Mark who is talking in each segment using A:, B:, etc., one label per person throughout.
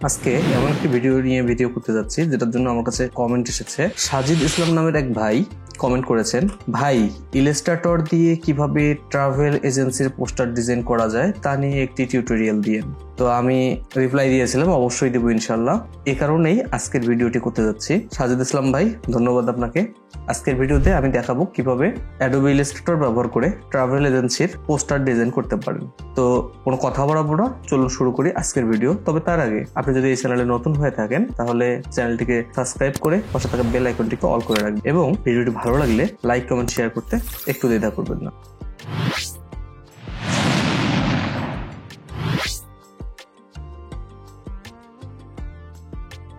A: আজকে এমন একটি ভিডিও করতে যাচ্ছি যেটার জন্য আমার কাছে কমেন্ট এসেছে। সাজিদ ইসলাম নামের এক ভাই কমেন্ট করেছেন, ভাই ইলাস্ট্রেটর দিয়ে কিভাবে ট্রাভেল এজেন্সির পোস্টার ডিজাইন করা যায় তা নিয়ে একটি টিউটোরিয়াল দিয়েন। তো আমি রিপ্লাই দিয়েছিলাম অবশ্যই দেবো ইনশাল্লাহ। এই কারণেই আজকের ভিডিওটি করতে যাচ্ছি। সাজিদ ইসলাম ভাই, ধন্যবাদ আপনাকে। আজকের ভিডিওতে আমি দেখাবো কিভাবে অ্যাডোবি ইলাস্ট্রেটর ব্যবহার করে ট্রাভেল এজেন্সির পোস্টার ডিজাইন করতে পারেন। তো কোনো কথা বাড়াবো না, চলুন শুরু করি আজকের ভিডিও। তবে তার আগে আপনি যদি এই চ্যানেলে নতুন হয়ে থাকেন তাহলে চ্যানেলটিকে সাবস্ক্রাইব করে পাশে থাকা বেল আইকনটিকে অল করে রাখবেন এবং ভিডিওটি ভালো লাগলে লাইক কমেন্ট শেয়ার করতে একটু দ্বিধা করবেন না।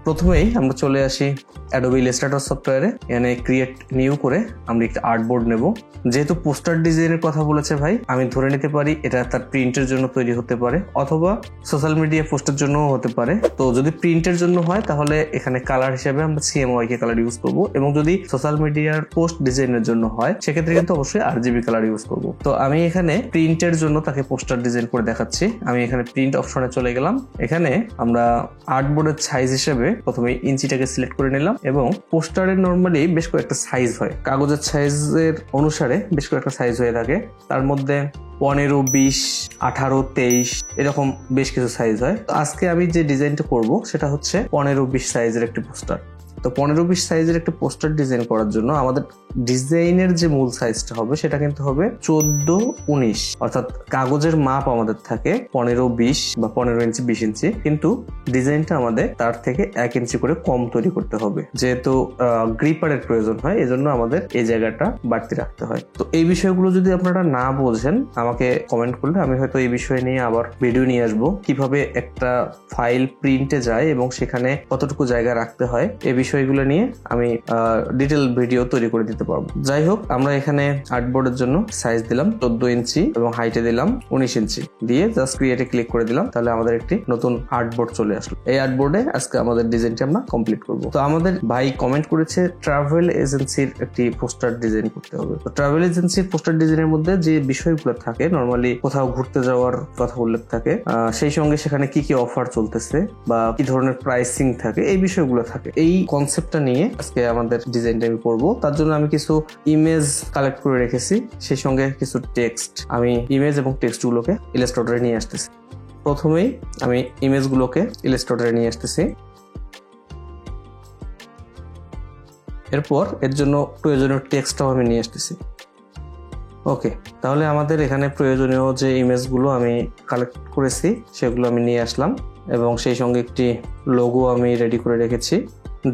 A: প্রথমেই আমরা চলে আসি অ্যাডোবি ইলাস্ট্রেটর সফটওয়্যারে। এখানে ক্রিয়েট নিউ করে আমরা একটা আর্টবোর্ড নেব। যেহেতু পোস্টার ডিজাইনের কথা বলেছে ভাই, আমি ধরে নিতে পারি এটা তার প্রিন্টের জন্য তৈরি হতে পারে অথবা সোশ্যাল মিডিয়া পোস্টের জন্যও হতে পারে। তো যদি প্রিন্টের জন্য হয় তাহলে এখানে কালার হিসেবে আমরা CMYK কালার ইউজ করব, এবং যদি সোশ্যাল মিডিয়ার পোস্ট ডিজাইনের জন্য হয় সেক্ষেত্রে কিন্তু অবশ্যই RGB কালার ইউজ করব। তো আমি এখানে প্রিন্টের জন্য তাকে পোস্টার ডিজাইন করে দেখাচ্ছি। আমি এখানে প্রিন্ট অপশনে চলে গেলাম। এখানে আমরা আর্টবোর্ডের সাইজ হিসেবে প্রথমে ইঞ্চিটাকে সিলেক্ট করে নিলাম, এবং পোস্টারের নর্মালি বেশ কয়েকটা সাইজ হয়, কাগজের সাইজের অনুসারে বেশ কয়েকটা সাইজ হয়ে থাকে। তার মধ্যে 15, 20, 18, 23 এরকম বেশ কিছু সাইজ হয়। তো আজকে আমি যে ডিজাইনটা করব সেটা হচ্ছে 15-20 সাইজের একটি পোস্টার। তো 15-20 সাইজের একটা পোস্টার ডিজাইন করার জন্য আমাদের ডিজাইনের যে মূল সাইজটা হবে সেটা কিন্তু হবে 14-19, অর্থাৎ কাগজের মাপ আমাদের থাকে 15-20 বা 15 ইঞ্চি 20 ইঞ্চি, কিন্তু ডিজাইনটা আমাদের তার থেকে 1 ইঞ্চি করে কম তৈরি করতে হবে। যেহেতু গ্রিপারের প্রয়োজন হয় এজন্য আমাদের এই জায়গাটা বাড়তি রাখতে হয়। তো এই বিষয়গুলো যদি আপনারা না বোঝেন আমাকে কমেন্ট করলে আমি হয়তো এই বিষয় নিয়ে আবার ভিডিও নিয়ে আসবো, কিভাবে একটা ফাইল প্রিন্টে যায় এবং সেখানে কতটুকু জায়গা রাখতে হয় এই বিষয়গুলো নিয়ে আমি ডিটেল ভিডিও তৈরি করে দিতে পারবো। যাই হোক, আমরা এখানে আর্টবোর্ডের জন্য সাইজ দিলাম 14 ইঞ্চি এবং হাইটে দিলাম 19 ইঞ্চি দিয়ে জাস্ট ক্রিয়েটে ক্লিক করে দিলাম। তাহলে আমাদের একটি নতুন আর্টবোর্ড চলে আসলো। এই আর্টবোর্ডে আজকে আমাদের ডিজাইনটি আমরা কমপ্লিট করবো। তো আমাদের ভাই কমেন্ট করেছে ট্রাভেল এজেন্সির একটি পোস্টার ডিজাইন করতে হবে। তো ট্রাভেল এজেন্সির পোস্টার ডিজাইনের মধ্যে যে বিষয়গুলো থাকে, নর্মালি কোথাও ঘুরতে যাওয়ার কথা উল্লেখ থাকে, সেই সঙ্গে সেখানে কি কি অফার চলতেছে বা কি ধরনের প্রাইসিং থাকে, এই বিষয়গুলো থাকে। এই কনসেপ্টটা নিয়ে আজকে আমাদের ডিজাইনটা আমি করবো। তার জন্য আমি কিছু ইমেজ কালেক্ট করে রেখেছি, সেই সঙ্গে কিছু টেক্সট। আমি ইমেজ এবং টেক্সট গুলোকে ইলাস্ট্রেটরে নিয়ে আসতেছি। প্রথমেই আমি ইমেজ গুলোকে ইলাস্ট্রেটরে নিয়ে আসতেছি। এরপর এর জন্য প্রয়োজনীয় টেক্সটটাও আমি নিয়ে আসতেছি। ওকে, তাহলে আমাদের এখানে প্রয়োজনীয় যে ইমেজগুলো আমি কালেক্ট করেছি সেগুলো আমি নিয়ে আসলাম, এবং সেই সঙ্গে একটি লোগো আমি রেডি করে রেখেছি,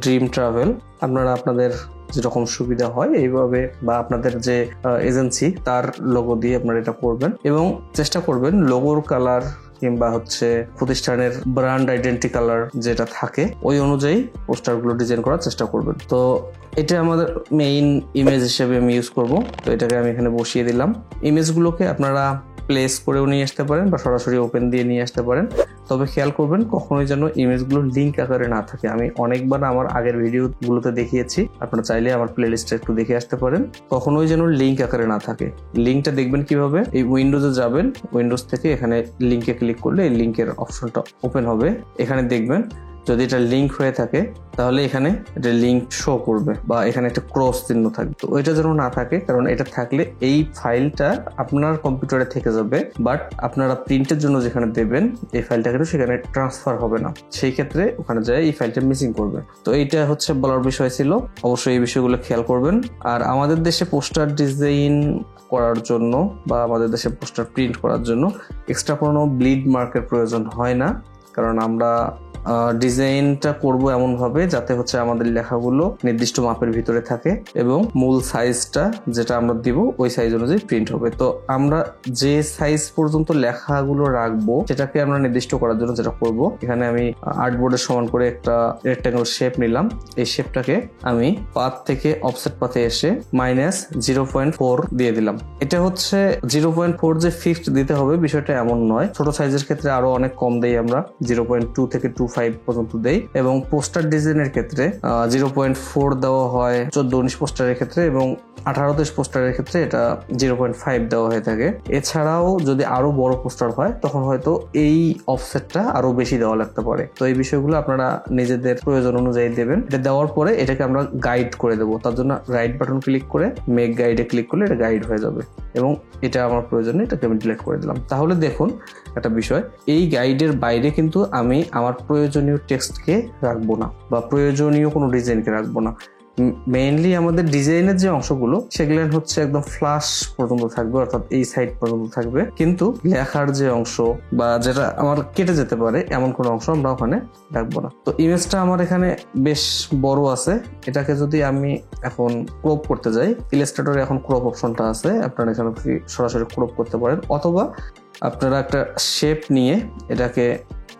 A: ড্রিম ট্রাভেল। আপনারা আপনাদের যেরকম সুবিধা হয় এইভাবে, বা আপনাদের যে এজেন্সি তার লোগো দিয়ে আপনারা এটা করবেন, এবং চেষ্টা করবেন লোগোর কালার কিংবা হচ্ছে প্রতিষ্ঠানের ব্র্যান্ড আইডেন্টি কালার যেটা থাকে ওই অনুযায়ী পোস্টারগুলো ডিজাইন করার চেষ্টা করবেন। তো এটা আমাদের মেইন ইমেজ হিসেবে আমি ইউজ করব। তো এটাকে আমি এখানে বসিয়ে দিলাম। ইমেজগুলোকে আপনারা প্লেস করেও নিয়ে আসতে পারেন বা সরাসরি ওপেন দিয়ে নিয়ে আসতে পারেন। তবে খেয়াল করবেন কখনোই যেন ইমেজগুলো লিঙ্ক আকারে না থাকে। আমি অনেকবার আমার আগের ভিডিওগুলোতে দেখিয়েছি, আপনারা চাইলে আমার প্লে লিস্টে একটু দেখে আসতে পারেন। কখনোই যেন লিঙ্ক আকারে না থাকে। লিঙ্কটা দেখবেন কিভাবে, এই উইন্ডোজে যাবেন, উইন্ডোজ থেকে এখানে লিঙ্কে ক্লিক করলে এই লিঙ্কের অপশনটা ওপেন হবে। এখানে দেখবেন যদি এটা লিঙ্ক হয়ে থাকে তাহলে এখানে এটা লিঙ্ক শো করবে বা এখানে একটা ক্রস চিহ্ন থাকবে। তো ওইটা যেন না থাকে, কারণ এটা থাকলে এই ফাইলটা আপনার কম্পিউটারে থেকে যাবে, বাট আপনারা প্রিন্টের জন্য যেখানে দেবেন এই ফাইলটা কিন্তু সেখানে ট্রান্সফার হবে না। সেই ক্ষেত্রে ওখানে যায় এই ফাইলটা মিসিং করবে। তো এইটা হচ্ছে বলার বিষয় ছিল, অবশ্যই এই বিষয়গুলো খেয়াল করবেন। আর আমাদের দেশে পোস্টার ডিজাইন করার জন্য বা আমাদের দেশে পোস্টার প্রিন্ট করার জন্য এক্সট্রা কোনো ব্লিড মার্কের প্রয়োজন হয় না, কারণ আমরা ডিজাইনটা করব এমন ভাবে যাতে হচ্ছে আমাদের লেখাগুলো নির্দিষ্ট মাপের ভিতরে থাকে এবং মূল সাইজটা যেটা আমরা দিব ওই সাইজ অনুযায়ী প্রিন্ট হবে। তো আমরা যে সাইজ পর্যন্ত লেখাগুলো রাখবো সেটাকে আমরা নির্দিষ্ট করার জন্য যেটা করব, এখানে আমি আর্টবোর্ডের সমান করে একটা রেক্ট্যাঙ্গেল শেপ নিলাম। এই শেপটাকে আমি পাথ থেকে অফসেট পাথে এসে -0.4 দিয়ে দিলাম। এটা হচ্ছে 0.4 যে ফিক্সড দিতে হবে বিষয়টা এমন নয়, ছোট সাইজের ক্ষেত্রে আরো অনেক কম দেই আমরা, 0.2 থেকে 2 0.25 পর্যন্ত দেই, এবং পোস্টার ডিজাইনের ক্ষেত্রে 0.4 দেওয়া হয় 14-19 পোস্টারের ক্ষেত্রে, এবং 18-23 পোস্টারের ক্ষেত্রে এটা 0.5 দেওয়া হয়ে থাকে। এছাড়াও যদি আরো বড় পোস্টার হয় তখন হয়তো এই অফসেটটা আরো বেশি দেওয়া লাগতে পারে। তো এই বিষয়গুলো আপনারা নিজেদের প্রয়োজন অনুযায়ী দেবেন। এটা দেওয়ার পরে এটাকে আমরা গাইড করে দেবো, তার জন্য রাইট বাটন ক্লিক করে মেক গাইডে ক্লিক করলে এটা গাইড হয়ে যাবে, এবং এটা আমার প্রয়োজনে এটাকে আমি ডিলিট করে দিলাম। তাহলে দেখুন একটা বিষয়, এই গাইডের বাইরে কিন্তু আমি আমার প্রয়োজনীয় টেক্সটকে রাখবো না বা প্রয়োজনীয় কোনো ডিজাইনকে রাখবো না। মেইনলি আমাদের ডিজাইনের যে অংশগুলো সেগুলো হচ্ছে একদম ফ্লাশ পর্যন্ত থাকবে, অর্থাৎ এই সাইড পর্যন্ত থাকবে, কিন্তু লেখার যে অংশ বা যেটা আমার কেটে যেতে পারে এমন কোনো অংশ আমরা ওখানে রাখবো না। তো ইমেজটা আমার এখানে বেশ বড় আছে, এটাকে যদি আমি এখন ক্রপ করতে যাই, ইলাস্ট্রেটরে এখন ক্রপ অপশনটা আছে, আপনারা এখানে সরাসরি ক্রপ করতে পারেন, অথবা আপনারা একটা শেপ নিয়ে এটাকে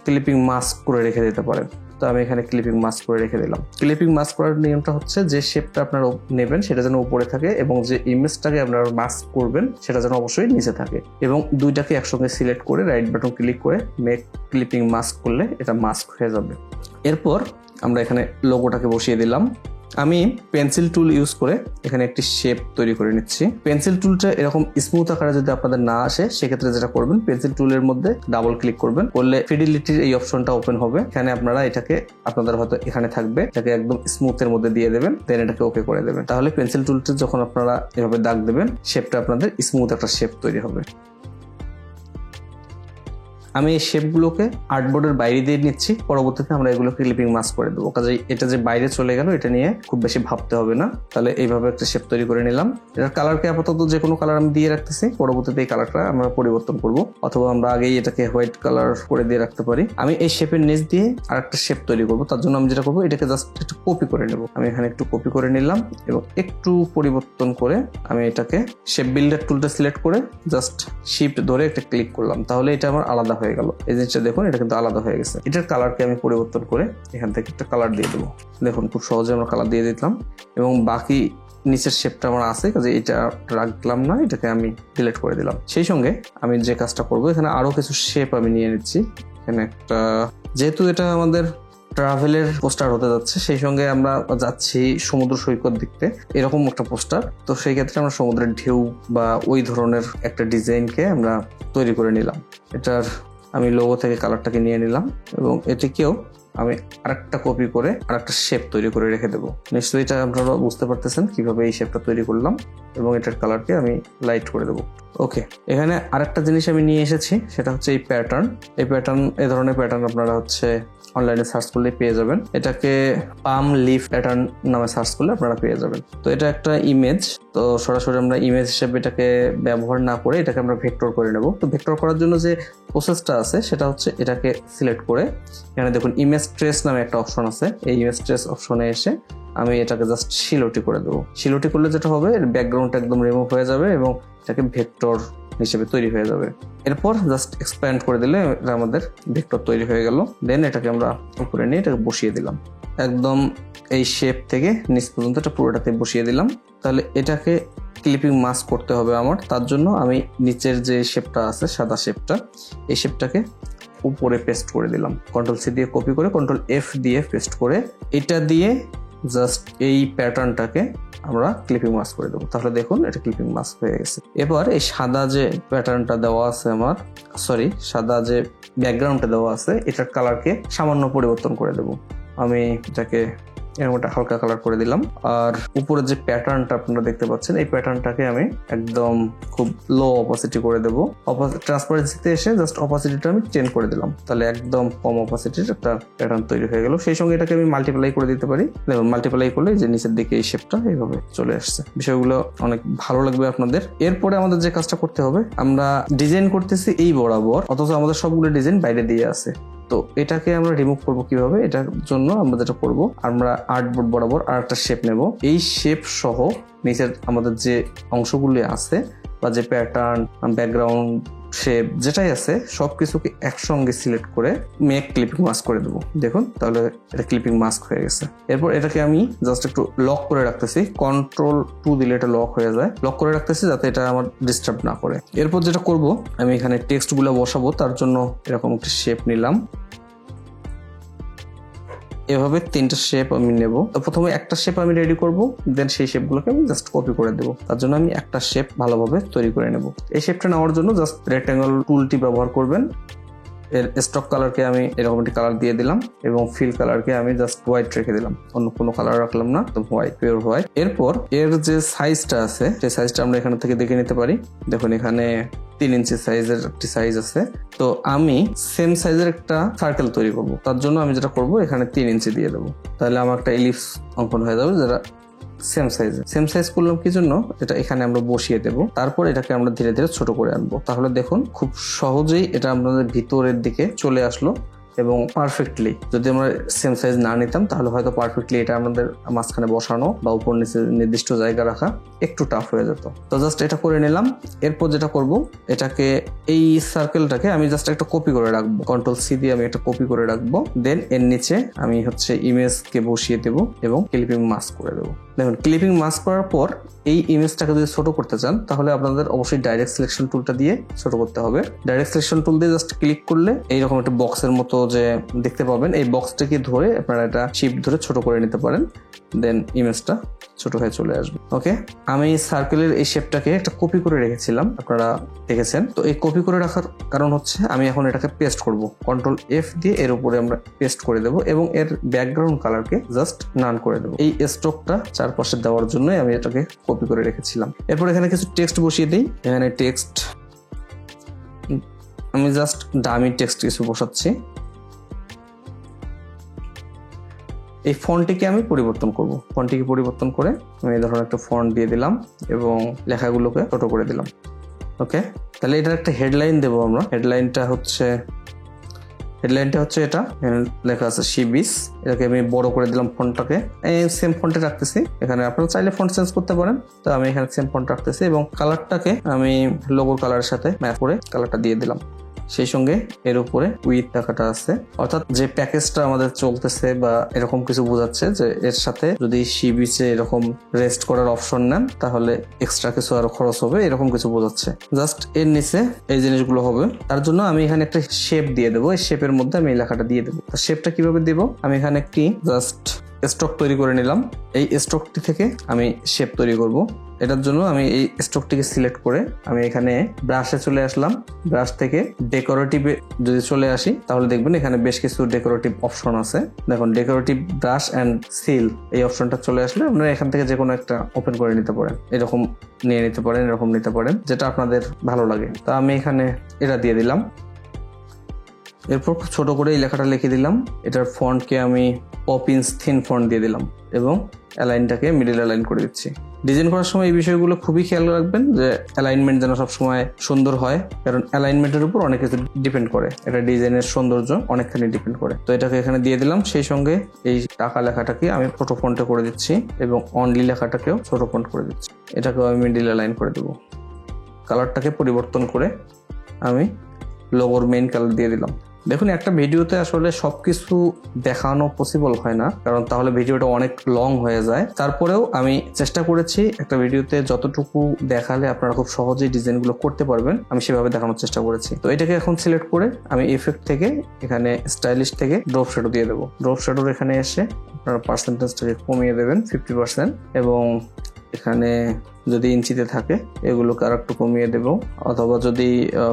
A: ক্লিপিং মাস্ক করে রেখে দিতে পারেন। তো আমি এখানে ক্লিপিং মাস্ক করে রেখে দিলাম। ক্লিপিং মাস্ক করার নিয়মটা হচ্ছে যে শেপটা আপনারা নেবেন সেটা যেন উপরে থাকে, এবং যে ইমেজটাকে আপনারা মাস্ক করবেন সেটা যেন অবশ্যই নিচে থাকে, এবং দুইটাকে একসঙ্গে সিলেক্ট করে রাইট বাটন ক্লিক করে মেক ক্লিপিং মাস্ক করলে এটা মাস্ক হয়ে যাবে। এরপর আমরা এখানে লোগোটাকে বসিয়ে দিলাম। আমি পেন্সিল টুল ইউজ করে এখানে একটি শেপ তৈরি করে নিচ্ছি। পেন্সিল টুলটা এরকম স্মুথ আকারে যদি আপনাদের না আসে সেক্ষেত্রে যেটা করবেন, পেন্সিল টুলের মধ্যে ডাবল ক্লিক করবেন, করলে ফিডিলিটির এই অপশনটা ওপেন হবে। এখানে আপনারা এটাকে আপনাদের হয়তো এখানে থাকবে, এটাকে একদম স্মুথের মধ্যে দিয়ে দেবেন, দেন এটাকে ওকে করে দেবেন। তাহলে পেন্সিল টুলটা যখন আপনারা এভাবে দাগ দেবেন শেপটা আপনাদের স্মুথ একটা শেপ তৈরি হবে। আমি এই শেপগুলোকে আর্টবোর্ডের বাইরে দিয়ে নিচ্ছি, পরবর্তীতে আমরা এগুলোকে ক্লিপিং মাস্ক করে দেবো। কাজে এটা যে বাইরে চলে গেল এটা নিয়ে খুব বেশি ভাবতে হবে না। তাহলে এইভাবে একটা শেপ তৈরি করে নিলাম। এটার কালারকে আপাতত যে কোনো কালার আমি দিয়ে রাখতেছি, পরবর্তীতে এই কালারটা আমরা পরিবর্তন করব, অথবা আমরা আগেই এটাকে হোয়াইট কালার করে দিয়ে রাখতে পারি। আমি এই শেপের নিচ দিয়ে আর একটা শেপ তৈরি করব, তার জন্য আমি যেটা করবো এটাকে জাস্ট একটু কপি করে নেব। আমি এখানে একটু কপি করে নিলাম এবং একটু পরিবর্তন করে আমি এটাকে শেপ বিল্ডার টুলটা সিলেক্ট করে জাস্ট শিফট ধরে একটা ক্লিক করলাম, তাহলে এটা আমার আলাদা হয়ে গেল। এই জিনিসটা দেখুন, এটা কিন্তু আলাদা হয়ে গেছে। এটার কালারকে আমি পরিবর্তন করে এখান থেকে একটা কালার দিয়ে দেবো। দেখুন খুব সহজে আমরা কালার দিয়ে দিলাম, এবং বাকি নিচের শেপটা আমার আছে, কাজে এটা রাখলাম না, এটাকে আমি ডিলিট করে দিলাম। সেই সঙ্গে আমি যে কাজটা করব, এখানে আরো কিছু শেপ আমি নিয়ে নিচ্ছি। এখানে একটা, যেহেতু এটা আমাদের ট্রাভেলের পোস্টার হতে যাচ্ছে, সেই সঙ্গে আমরা যাচ্ছি সমুদ্র সৈকত দেখতে, এরকম একটা পোস্টার, তো সেই ক্ষেত্রে আমরা সমুদ্রের ঢেউ বা ওই ধরনের একটা ডিজাইনকে আমরা তৈরি করে নিলাম। এটার আমি লোগো থেকে কালারটাকে নিয়ে নিলাম, এবং এটিকেও আমি আরেকটা কপি করে আরেকটা শেপ তৈরি করে রেখে দেবো। নিশ্চয়ই এটা আপনারা বুঝতে পারতেছেন কিভাবে এই শেপটা তৈরি করলাম, এবং এটার কালারকে আমি লাইট করে দেবো। ওকে, এখানে আরেকটা জিনিস আমি নিয়ে এসেছি, সেটা হচ্ছে এই প্যাটার্ন। এই ধরনের প্যাটার্ন আপনারা হচ্ছে অনলাইনে সার্চ করলে পেয়ে যাবেন। এটাকে পাম লিফ প্যাটার্ন নামে সার্চ করলে আপনারা পেয়ে যাবেন। তো এটা একটা ইমেজ, তো সরাসরি আমরা ইমেজ হিসেবে এটাকে ব্যবহার না করে এটাকে আমরা ভেক্টর করে নেব। তো ভেক্টর করার জন্য যে প্রসেসটা আছে সেটা হচ্ছে এটাকে সিলেক্ট করে এখানে দেখুন ইমেজ ট্রেস নামে একটা অপশন আছে, এই ইমেজ ট্রেস অপশনে এসে আমি এটাকে জাস্ট শিলোটি করে দেবো। শিলোটি করলে যেটা হবে, ব্যাকগ্রাউন্ডটা একদম রিমুভ হয়ে যাবে এবং এটাকে ভেক্টর হিসেবে তৈরি হয়ে যাবে। এরপর জাস্ট এক্সপ্যান্ড করে দিলে এটা আমাদের ভেক্টর তৈরি হয়ে গেল। দেন এটাকে আমরা উপরে নিয়ে এটাকে বসিয়ে দিলাম, একদম এই শেপ থেকে নিচ পর্যন্ত এটা পুরোটাতে বসিয়ে দিলাম। তাহলে এটাকে ক্লিপিং মাস্ক করতে হবে আমার, তার জন্য আমি নিচের যে শেপটা আছে সাদা শেপটা, এই শেপটাকে উপরে পেস্ট করে দিলাম। কন্ট্রোল সি দিয়ে কপি করে কন্ট্রোল এফ দিয়ে পেস্ট করে এটা দিয়ে জাস্ট এই প্যাটার্নটাকে আমরা ক্লিপিং মাস্ক করে দেবো। তাহলে দেখুন এটা ক্লিপিং মাস্ক হয়ে গেছে। এবার এই সাদা যে প্যাটার্নটা দেওয়া আছে আমার, সাদা যে ব্যাকগ্রাউন্ডটা দেওয়া আছে, এটার কালারকে সামান্য পরিবর্তন করে দেবো। আমি এটাকে এরকম একটা হালকা কালার করে দিলাম। আর উপরে যে প্যাটার্নটা আপনারা দেখতে পাচ্ছেন, এই প্যাটার্নটাকে আমি একদম খুব লো অপাসিটি করে দেবো। ট্রান্সপারেন্সিতে এসে জাস্ট অপাসিটিটা আমি চেঞ্জ করে দিলাম, তাহলে একদম কম অপাসিটির একটা প্যাটার্ন তৈরি হয়ে গেল। সেই সঙ্গে এটাকে আমি মাল্টিপ্লাই করে দিতে পারি। দেখুন মাল্টিপ্লাই করলে যে নিচের দিকে এই শেপটা এইভাবে চলে আসছে। বিষয়গুলো অনেক ভালো লাগবে আপনাদের। এরপরে আমাদের যে কাজটা করতে হবে, আমরা ডিজাইন করতেছি এই বরাবর, অথচ আমাদের সবগুলো ডিজাইন বাইরে দিয়ে আছে। তো এটাকে আমরা রিমুভ করব কিভাবে? এটার জন্য আমরা যেটা করব, আমরা আর্টবোর্ড বরাবর আর একটা শেপ নেব। এই শেপ সহ নিচের আমাদের যে অংশগুলি আছে বা যে প্যাটার্ন, ব্যাকগ্রাউন্ড, শেপ যেটাই আছে সবকিছুকে একসঙ্গে সিলেক্ট করে মেক ক্লিপিং মাস্ক করে দেবো। দেখুন তাহলে এটা ক্লিপিং মাস্ক হয়ে গেছে। এরপর এটাকে আমি জাস্ট একটু লক করে রাখতেছি, কন্ট্রোল 2 দিলে এটা লক হয়ে যায়। লক করে রাখতেছি যাতে এটা আমার ডিস্টার্ব না করে। এরপর যেটা করব, আমি এখানে টেক্সট গুলো বসাবো, তার জন্য এরকম একটা শেপ নিলাম, এভাবে 3টা শেপ আমি নেব। তো প্রথমে একটা শেপ আমি রেডি করব, দেন সেই শেপগুলোকে আমি জাস্ট কপি করে দেব। তার জন্য আমি একটা শেপ ভালোভাবে তৈরি করে নেব। এই শেপটা নেওয়ার জন্য জাস্ট রেক্ট্যাঙ্গল টুলটি ব্যবহার করবেন। এর স্টক কালারকে আমি এরকম একটি কালার দিয়ে দিলাম এবং ফিল কালারকে আমি জাস্ট হোয়াইট রেখে দিলাম, অন্য কোনো কালার রাখলাম না, তো হোয়াইট, পিওর হোয়াইট। এরপর এর যে সাইজটা আছে সেই সাইজটা আমরা এখান থেকে দেখে নিতে পারি। দেখুন এখানে 3 ইঞ্চি সাইজের একটি সাইজ আছে। তো আমি সেম সাইজের একটা সার্কেল তৈরি করব। তার জন্য আমি যেটা করব, এখানে 3 ইঞ্চি দিয়ে দেবো, তাহলে আমার একটা ইলিপস অঙ্কন হয়ে যাবে যেটা সেম সাইজ করলাম কি জন্য, এটা এখানে আমরা বসিয়ে দেব। তারপর এটাকে আমরা ধীরে ধীরে ছোট করে আনবো। তাহলে দেখুন খুব সহজেই এটা আমাদের ভিতরের দিকে চলে আসলো এবং পারফেক্টলি, যদি আমরা সেম সাইজ না নিতাম তাহলে হয়তো পারফেক্টলি এটা আমাদের মাঝখানে বসানো বা উপর নিচে নির্দিষ্ট জায়গা রাখা একটু টাফ হয়ে যেত। তো জাস্ট এটা করে নিলাম। এরপর যেটা করব, এটাকে এই সার্কেলটাকে আমি জাস্ট একটা কপি করে রাখবো, Ctrl+C দিয়ে আমি একটা কপি করে রাখবো। দেন এর নিচে আমি ইমেজকে বসিয়ে দেব এবং ক্লিপিং মাস্ক করে দেবো। দেখুন ক্লিপিং মাস্ক করার পর এই ইমেজটাকে যদি ছোট করতে চান তাহলে আপনাদের অবশ্যই ডাইরেক্ট সিলেকশন টুলটা দিয়ে ছোট করতে হবে। ডাইরেক্ট সিলেকশন টুল দিয়ে জাস্ট ক্লিক করলে এইরকম একটা বক্সের মতো যে দেখতে পাবেন, এই বক্সটাকে ধরে আপনারা এটা শিফট ধরে ছোট করে নিতে পারেন। দেন ইমেজটা ছোট হয়ে চলে আসবে। ওকে, আমি সার্কেলের এই শেপটাকে একটা কপি করে রেখেছিলাম, আপনারা দেখেছেন। তো এই কপি করে রাখার কারণ হচ্ছে আমি এখন এটাকে পেস্ট করব। Ctrl+F দিয়ে এর উপরে আমরা পেস্ট করে দেব এবং এর ব্যাকগ্রাউন্ড কালারকে জাস্ট নান করে দেব। এই স্ট্রোকটা চারপাশে দেওয়ার জন্যই আমি এটাকে কপি করে রেখেছিলাম। এরপর এখানে কিছু টেক্সট বসিয়ে দিই। এখানে টেক্সট আমি জাস্ট ডামি টেক্সট কিছু বসাচ্ছি। এই ফন্টটিকে আমি পরিবর্তন করব। ফন্টটিকে পরিবর্তন করে আমি এই ধরনের একটা ফন্ট দিয়ে দিলাম এবং লেখাগুলোকে ছোট করে দিলাম। ওকে, তাহলে এটার একটা হেডলাইন দেবো আমরা। হেডলাইনটা হচ্ছে এটা লেখা আছে সি বিচ। এটাকে আমি বড় করে দিলাম ফন্টটাকে, সেম ফন্টে রাখতেছি। এখানে আপনারা চাইলে ফন্ট চেঞ্জ করতে পারেন, তো আমি এখানে সেম ফন্ট রাখতেছি এবং কালারটাকে আমি লোগোর কালারের সাথে ম্যাচ করে কালারটা দিয়ে দিলাম। সেই সঙ্গে এর উপরে উইথ টাকাটা আছে, অর্থাৎ যে প্যাকেজটা আমাদের চলতেছে বা এরকম কিছু বোঝাচ্ছে যে এর সাথে যদি সি বিচে এরকম রেস্ট করার অপশন নেন তাহলে এক্সট্রা কিছু আরো খরচ হবে, এরকম কিছু বোঝাচ্ছে। জাস্ট এর নিচে এই জিনিসগুলো হবে। তার জন্য আমি এখানে একটা শেপ দিয়ে দেবো। এই শেপের মধ্যে আমি এই লেখাটা দিয়ে দেবো। শেপটা কিভাবে দেবো, আমি এখানে একটি জাস্ট স্ট্রোক তৈরি করে নিলাম। এই স্ট্রোকটি থেকে আমি শেপ তৈরি করব। এটার জন্য আমি এই স্ট্রোকটিকে সিলেক্ট করে আমি এখানে ব্রাশে চলে আসলাম। ব্রাশ থেকে ডেকোরেটিভে যদি চলে আসি তাহলে দেখবেন এখানে বেশ কিছু ডেকোরেটিভ অপশন আছে। দেখুন ডেকোরেটিভ ব্রাশ অ্যান্ড সিল, এই অপশনটা চলে আসলে আপনারা এখান থেকে যে কোনো একটা ওপেন করে নিতে পারেন। এরকম নিয়ে নিতে পারেন, এরকম নিতে পারেন, যেটা আপনাদের ভালো লাগে। তো আমি এখানে এটা দিয়ে দিলাম। এরপর ছোট করে এই লেখাটা লিখে দিলাম। এটার ফন্টকে আমি পপিন্স থিন ফন্ট দিয়ে দিলাম এবং অ্যালাইনটাকে মিডল অ্যালাইন করে দিচ্ছি। ডিজাইন করার সময় এই বিষয়গুলো খুবই খেয়াল রাখবেন যে অ্যালাইনমেন্ট যেন সবসময় সুন্দর হয়, কারণ অ্যালাইনমেন্টের উপর অনেক কিছু ডিপেন্ড করে। এটা ডিজাইনের সৌন্দর্য অনেকখানি ডিপেন্ড করে। তো এটাকে এখানে দিয়ে দিলাম। সেই সঙ্গে এই টাকা লেখাটাকে আমি ছোট ফন্টে করে দিচ্ছি এবং অনলি লেখাটাকেও ছোট ফন্ট করে দিচ্ছি। এটাকেও আমি মিডল অ্যালাইন করে দেবো। কালারটাকে পরিবর্তন করে আমি লোগোর মেইন কালার দিয়ে দিলাম। দেখুন একটা ভিডিওতে আসলে সবকিছু দেখানো পসিবল হয় না, কারণ তাহলে ভিডিওটা অনেক লং হয়ে যায়। তারপরেও আমি চেষ্টা করেছি একটা ভিডিওতে যতটুকু দেখালে আপনারা খুব সহজেই ডিজাইনগুলো করতে পারবেন আমি সেভাবে দেখানোর চেষ্টা করেছি। তো এটাকে এখন সিলেক্ট করে আমি ইফেক্ট থেকে এখানে স্টাইলিশ থেকে ড্রপ শ্যাডো দিয়ে দেবো। ড্রপ শ্যাডোর এখানে এসে আপনারা পার্সেন্টেজটাকে কমিয়ে দেবেন 50% এবং এখানে যদি ইঞ্চিতে থাকে এগুলোকে আর একটু কমিয়ে দেব, অথবা যদি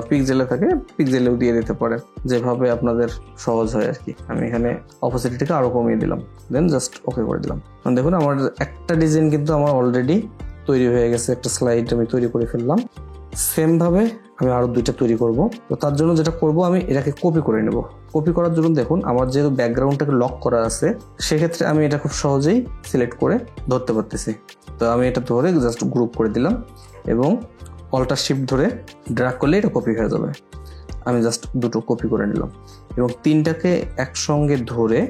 A: পিক্সেলে থাকে পিক্সেলেও দিয়ে দিতে পারেন, যেভাবে আপনাদের সহজ হয় আর কি। আমি এখানে অপোসিটিটাকে আরো কমিয়ে দিলাম, দেন জাস্ট ওকে করে দিলাম। দেখুন আমার একটা ডিজাইন কিন্তু আমার অলরেডি তৈরি হয়ে গেছে, একটা স্লাইড আমি তৈরি করে ফেললাম। সেম ভাবে আমি আরো 2টা তৈরি করব। তো তার জন্য যেটা করব, আমি এটাকে কপি করে নেব। কপি করার জন্য দেখুন আমার যেহেতু ব্যাকগ্রাউন্ডটাকে লক করা আছে, সেক্ষেত্রে আমি এটা খুব সহজেই সিলেক্ট করে ধরতে পারতেছি। তো আমি এটা ধরে জাস্ট গ্রুপ করে দিলাম এবং অল্টার শিফট ধরে ড্র্যাগ করলে এটা কপি হয়ে যাবে। আমি জাস্ট 2টো কপি করে নিলাম এবং 3টাকে একসঙ্গে ধরে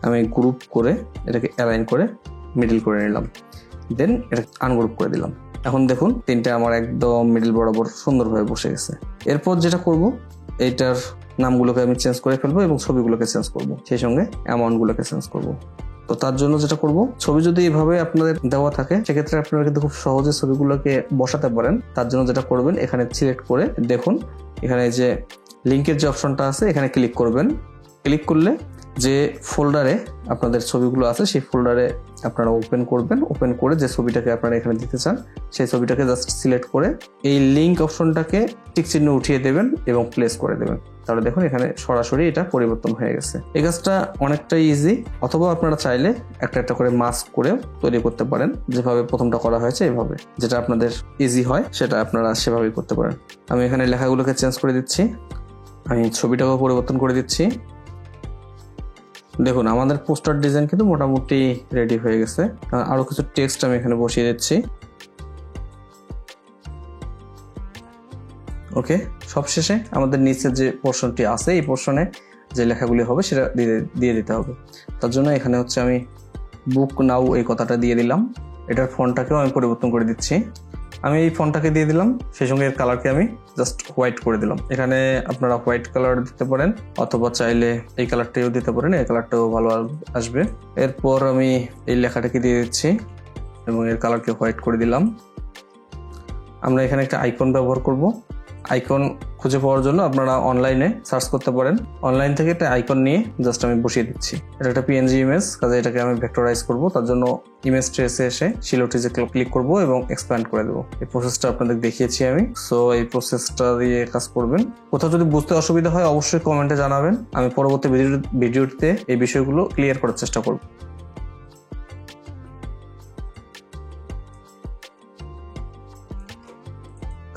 A: আমি গ্রুপ করে এটাকে অ্যালাইন করে মিডল করে নিলাম, দেন এটা আনগ্রুপ করে দিলাম। এখন দেখুন 3টা আমার একদম মিডল বরাবর সুন্দরভাবে বসে গেছে। এরপর যেটা করব, এইটার নামগুলোকে আমি চেঞ্জ করে ফেলবো এবং ছবিগুলোকে চেঞ্জ করব, সেই সঙ্গে অ্যামাউন্টগুলোকে চেঞ্জ করব। তো তার জন্য যেটা করব, ছবি যদি এভাবে আপনাদের দেওয়া থাকে সেক্ষেত্রে আপনারা কিন্তু খুব সহজে ছবিগুলোকে বসাতে পারেন। তার জন্য যেটা করবেন, এখানে সিলেক্ট করে দেখুন এখানে যে লিঙ্কের যে অপশনটা আছে এখানে ক্লিক করবেন। ক্লিক করলে যে ফোল্ডারে আপনাদের ছবিগুলো আছে সেই ফোল্ডারে আপনারা ওপেন করবেন। ওপেন করে যে ছবিটাকে আপনারা এখানে দিতে চান সেই ছবিটাকে জাস্ট সিলেক্ট করে এই লিঙ্ক অপশনটাকে টিক চিহ্ন উঠিয়ে দেবেন এবং প্লেস করে দেবেন। তাহলে দেখুন এখানে সরাসরি এটা পরিবর্তন হয়ে গেছে। এই কাজটা অনেকটাই ইজি। অথবা আপনারা চাইলে একটা একটা করে মাস্ক করে তৈরি করতে পারেন, যেভাবে প্রথমটা করা হয়েছে এভাবে। যেটা আপনাদের ইজি হয় সেটা আপনারা সেভাবেই করতে পারেন। আমি এখানে লেখাগুলোকে চেঞ্জ করে দিচ্ছি, আমি ছবিটাকেও পরিবর্তন করে দিচ্ছি। দেখুন আমাদের পোস্টার ডিজাইন কিন্তু মোটামুটি রেডি হয়ে গেছে। আরো কিছু টেক্সট আমি এখানে বসিয়ে দিচ্ছি। ওকে, সবশেষে আমাদের নিচের যে পোর্শনটি আছে এই পোর্শনে যে লেখাগুলি হবে সেটা দিয়ে দিতে হবে। তার জন্য এখানে হচ্ছে আমি বুক নাও এই কথাটা দিয়ে দিলাম। এটার ফন্টটাকেও আমি পরিবর্তন করে দিচ্ছি। আমি এই ফন্টটাকে দিয়ে দিলাম, সেই সঙ্গে এর কালারকে আমি জাস্ট হোয়াইট করে দিলাম। এখানে আপনারা হোয়াইট কালার দিতে পারেন অথবা চাইলে এই কালারটাও দিতে পারেন, এই কালারটাও ভালো আসবে। এরপর আমি এই লেখাটাকে দিয়ে দিচ্ছি এবং এর কালারকে হোয়াইট করে দিলাম। আমরা এখানে একটা আইকন ব্যবহার করব। আইকন খুঁজে পাওয়ার জন্য আপনারা অনলাইনে সার্চ করতে পারেন। অনলাইন থেকে একটা আইকন নিয়ে জাস্ট আমি বসিয়ে দিচ্ছি। এটা একটা পিএনজি ইমেজ, কাজে এটাকে আমি ভেক্টরাইজ করব। তার জন্য ইমেজ ট্রেসে এসে শিলোটিজে ক্লিক করব এবং এক্সপ্যান্ড করে দেবো। এই প্রসেসটা আপনাদের দেখিয়েছি আমি। সো এই প্রসেসটা দিয়ে কাজ করবেন। কোথাও যদি বুঝতে অসুবিধা হয় অবশ্যই কমেন্টে জানাবেন, আমি পরবর্তী ভিডিওতে এই বিষয়গুলো ক্লিয়ার করার চেষ্টা করব।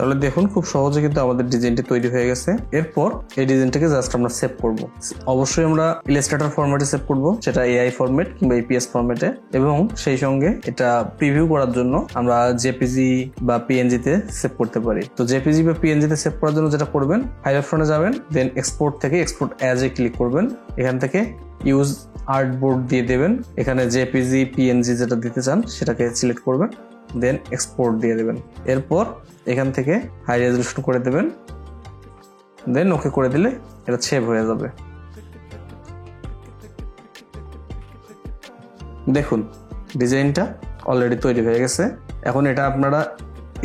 A: তাহলে দেখুন খুব সহজে কিন্তু আমাদের ডিজাইনটি তৈরি হয়ে গেছে। এরপর এই ডিজাইনটাকে জাস্ট আমরা সেভ করব। অবশ্যই আমরা ইলাস্ট্রেটর ফরম্যাটে সেভ করব, সেটা এআই ফরম্যাট কিংবা ইপিএস ফরম্যাটে, এবং সেই সঙ্গে এটা প্রিভিউ করার জন্য আমরা জেপিজি বা পিএনজিতে সেভ করতে পারি। তো জেপিজি বা পিএনজিতে সেভ করার জন্য যেটা করবেন, ফাইল অপশনে যাবেন, দেন এক্সপোর্ট থেকে এক্সপোর্ট অ্যাজ এ ক্লিক করবেন। এখান থেকে ইউজ আর্টবোর্ড দিয়ে দেবেন। এখানে জেপিজি পিএনজি যেটা দিতে চান সেটাকে সিলেক্ট করবেন, দেন এক্সপোর্ট দিয়ে দেবেন। এরপর এখান থেকে হাই রেজলিউশন করে দেবেন, দেন ওকে করে দিলে এটা সেভ হয়ে যাবে। দেখুন ডিজাইনটা অলরেডি তৈরি হয়ে গেছে। এখন এটা আপনারা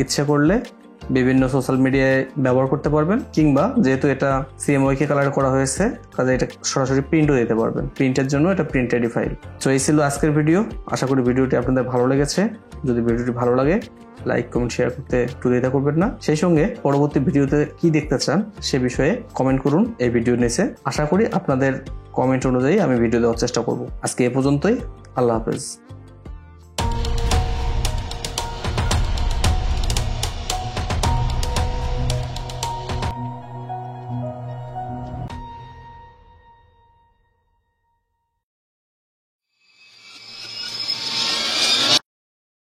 A: ইচ্ছে করলে বিভিন্ন সোশ্যাল মিডিয়ায় ব্যবহার করতে পারবেন, কিংবা যেহেতু এটা সিএমওয়াইকে কালার করা হয়েছে কাজে এটা সরাসরি প্রিন্টও দিতে পারবেন। প্রিন্টের জন্য এটা প্রিন্ট রেডি ফাইল। তো এই ছিল আজকের ভিডিও। আশা করি ভিডিওটি আপনাদের ভালো লেগেছে। যদি ভিডিওটি ভালো লাগে লাইক কমেন্ট শেয়ার করতে একটু দ্বিধা করবেন না। সেই সঙ্গে পরবর্তী ভিডিওতে কি দেখতে চান সে বিষয়ে কমেন্ট করুন এই ভিডিওর নিচে। আশা করি আপনাদের কমেন্ট অনুযায়ী আমি ভিডিও দেওয়ার চেষ্টা করব। আজকে এ পর্যন্তই। আল্লাহ হাফেজ।